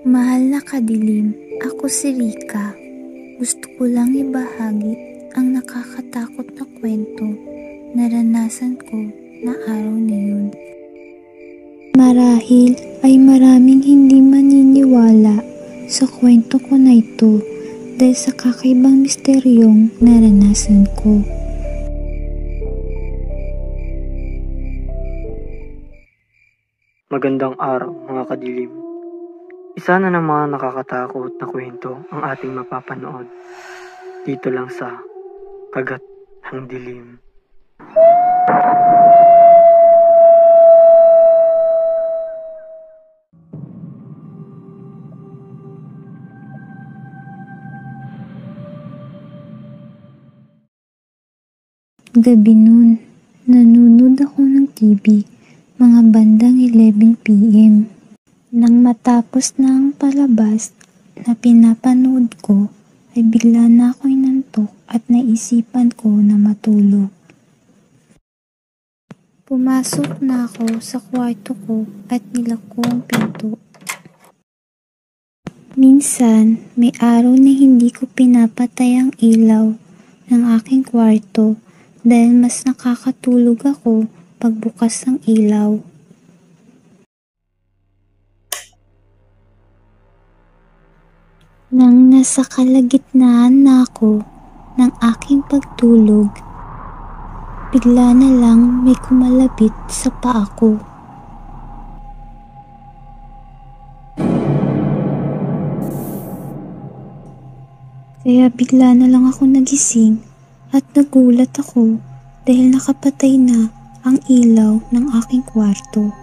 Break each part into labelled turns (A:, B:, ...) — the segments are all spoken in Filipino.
A: Mahal na kadilim, ako si Rika. Gusto ko lang ibahagi ang nakakatakot na kwento naranasan ko na araw na yun. Marahil ay maraming hindi maniniwala sa kwento ko na ito dahil sa kakaibang misteryong naranasan ko.
B: Magandang araw mga kadilim. Isa na ng mga nakakatakot na kwento ang ating mapapanood dito lang sa Kagat ng Dilim.
A: Gabi nun, nanonood ako ng TV, mga bandang 11 PM. Nang matapos na ang palabas na pinapanood ko, ay bigla na ako inantok at naisipan ko na matulog. Pumasok na ako sa kwarto ko at nilak ko ang pinto. Minsan, may araw na hindi ko pinapatay ang ilaw ng aking kwarto dahil mas nakakatulog ako pagbukas ng ilaw. Nang nasa kalagitnaan na ako ng aking pagtulog, bigla na lang may kumalabit sa paa ko. Kaya bigla na lang ako nagising at nagulat ako dahil nakapatay na ang ilaw ng aking kwarto.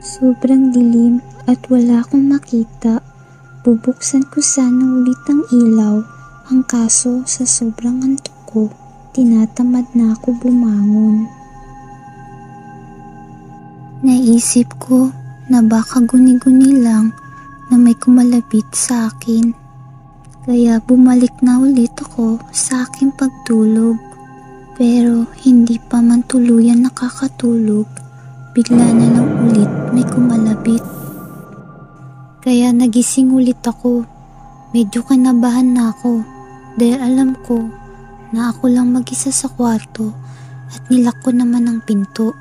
A: Sobrang dilim at wala akong makita. Bubuksan ko sana ulit ang ilaw, ang kaso sa sobrang antok ko, tinatamad na ako bumangon. Naisip ko na baka guni-guni lang na may kumalabit sa akin. Kaya bumalik na ulit ako sa aking pagtulog. Pero hindi pa man tuluyan nakakatulog, bigla na lang ulit may kumalabit. Kaya nagising ulit ako. Medyo kinabahan na ako dahil alam ko na ako lang mag-isa sa kwarto at nilak ko naman ang pinto.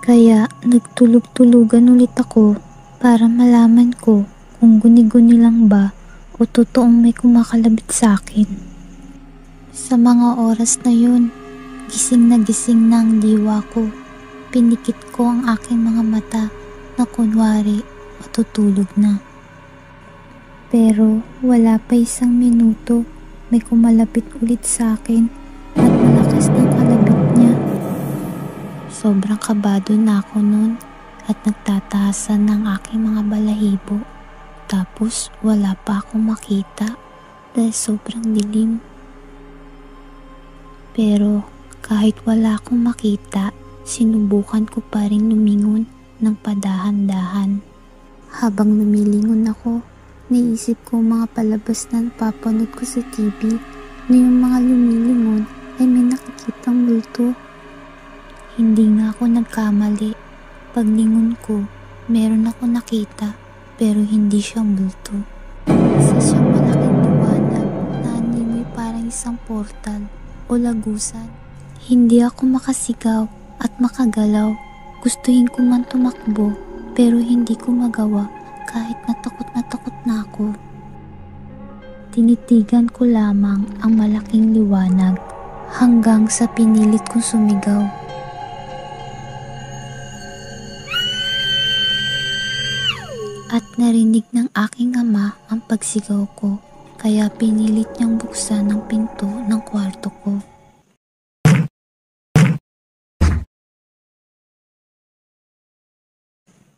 A: Kaya nagtulog-tulugan ulit ako para malaman ko kung guni-guni lang ba o totoong may kumakalabit sa akin. Sa mga oras na yun, gising na ang diwa ko. Pinikit ko ang aking mga mata na kunwari matutulog na. Pero wala pa isang minuto, may kumalapit ulit sa akin at malakas ng kalabit niya. Sobrang kabado na ako nun at nagtatahasan ng aking mga balahibo. Tapos wala pa akong makita dahil sobrang dilim. Pero kahit wala akong makita, sinubukan ko pa rin lumingon ng padahan-dahan. Habang lumilingon ako, naisip ko mga palabas na napapanood ko sa TV na yung mga lumilingon ay may nakikitang multo. Hindi nga ako nagkamali. Paglingon ko, meron ako nakita pero hindi siya multo. Isa siyang malaking liwanag na animoy parang isang portal o lagusan. Hindi ako makasigaw at makagalaw. Gustuhin ko man tumakbo pero hindi ko magawa kahit natakot na ako. Tinitigan ko lamang ang malaking liwanag hanggang sa pinilit kong sumigaw. At narinig ng aking ama ang pagsigaw ko, kaya pinilit niyang buksan ang pinto ng kwarto ko.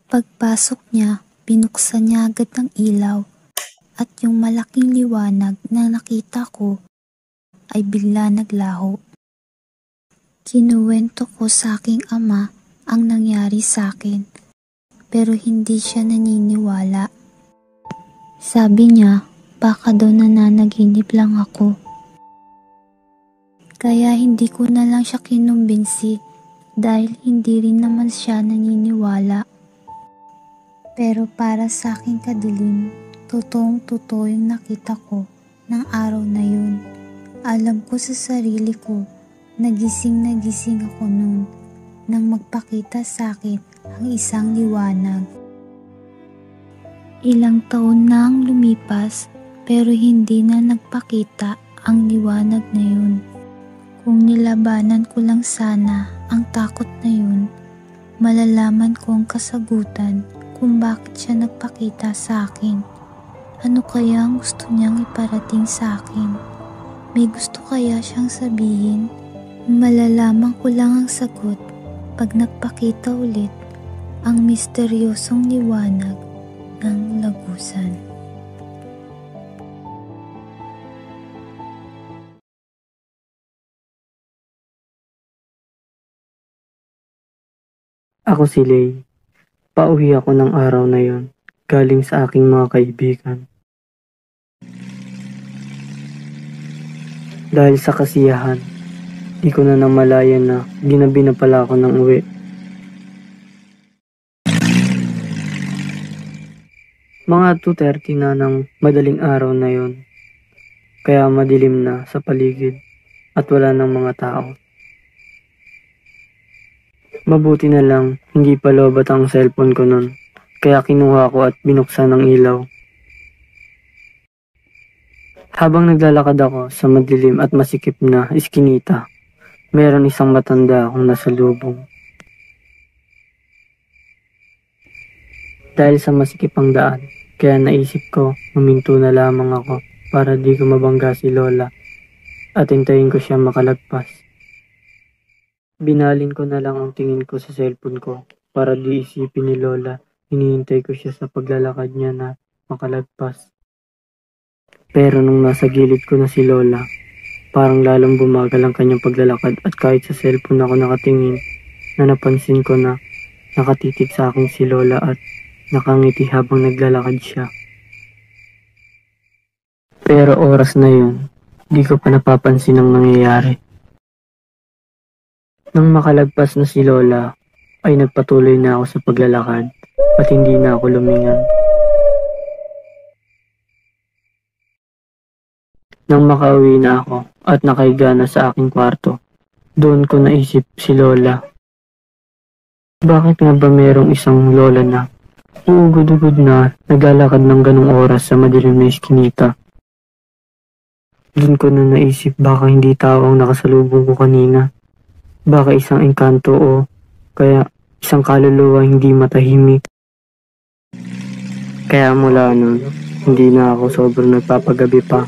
A: Pagpasok niya, binuksan niya agad ang ilaw at yung malaking liwanag na nakita ko ay bigla naglaho. Kinuwento ko sa aking ama ang nangyari sa akin. Pero hindi siya naniniwala. Sabi niya, baka daw nananaginip lang ako. Kaya hindi ko na lang siya kinumbinsi dahil hindi rin naman siya naniniwala. Pero para sa akin kadilim, totoong-totoo yung nakita ko ng araw na yun. Alam ko sa sarili ko, nagising ako noon nang magpakita sa akin ang isang liwanag. Ilang taon na ang lumipas pero hindi na nagpakita ang liwanag na yun. Kung nilabanan ko lang sana ang takot na yun, malalaman ko ang kasagutan kung bakit siya nagpakita sa akin. Ano kaya ang gusto niyang iparating sa akin? May gusto kaya siyang sabihin? Malalaman ko lang ang sagot pag nagpakita ulit ang misteryosong liwanag ng lagusan.
B: Ako si Lay. Pauwi ako ng araw na yon, galing sa aking mga kaibigan. Dahil sa kasiyahan, di ko na namalayan na ginabi na pala ako ng uwi. Mga 2:30 na ng madaling araw na yon, kaya madilim na sa paligid at wala ng mga tao. Mabuti na lang, hindi pa lobat ang cellphone ko nun, kaya kinuha ko at binuksan ang ilaw. Habang naglalakad ako sa madilim at masikip na iskinita, meron isang matanda akong nasalubong. Dahil sa masikip ang daan, kaya naisip ko huminto na lamang ako para di ko mabangga si Lola at hintayin ko siya makalagpas. Binalin ko na lang ang tingin ko sa cellphone ko para di isipin ni Lola hinihintay ko siya sa paglalakad niya na makalagpas. Pero nung nasa gilid ko na si Lola, parang lalong bumagal ang kanyang paglalakad at kahit sa cellphone ako nakatingin, na napansin ko na nakatitig sa akin si Lola at nakangiti habang naglalakad siya. Pero oras na yun, di ko pa napapansin ang nangyayari. Nang makalagpas na si Lola, ay nagpatuloy na ako sa paglalakad at hindi na ako lumingon. Nang makauwi na ako at nakahiga na sa aking kwarto, doon ko naisip si Lola. Bakit nga ba merong isang Lola na uugod-ugod na naglalakad ng ganong oras sa madilim na iskinita? Doon ko na naisip baka hindi tao ang nakasalubong ko kanina. Baka isang engkanto o kaya isang kaluluwa hindi matahimik. Kaya mula noon, hindi na ako sobrang nagpapagabi pa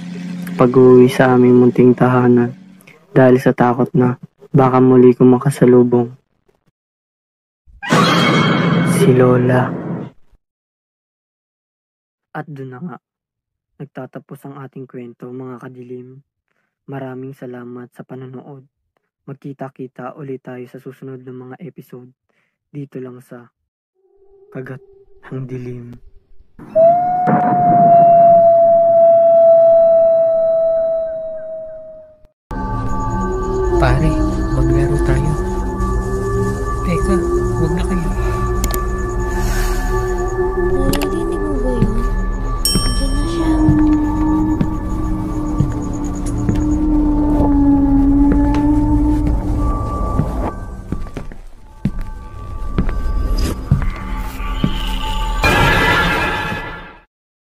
B: pag-uwi sa aming munting tahanan dahil sa takot na baka muli ko makasalubong si Lola. At doon na nga, nagtatapos ang ating kwento mga kadilim. Maraming salamat sa panonood. Magkita-kita ulit tayo sa susunod ng mga episode dito lang sa Kagat ng Dilim.
C: Pare,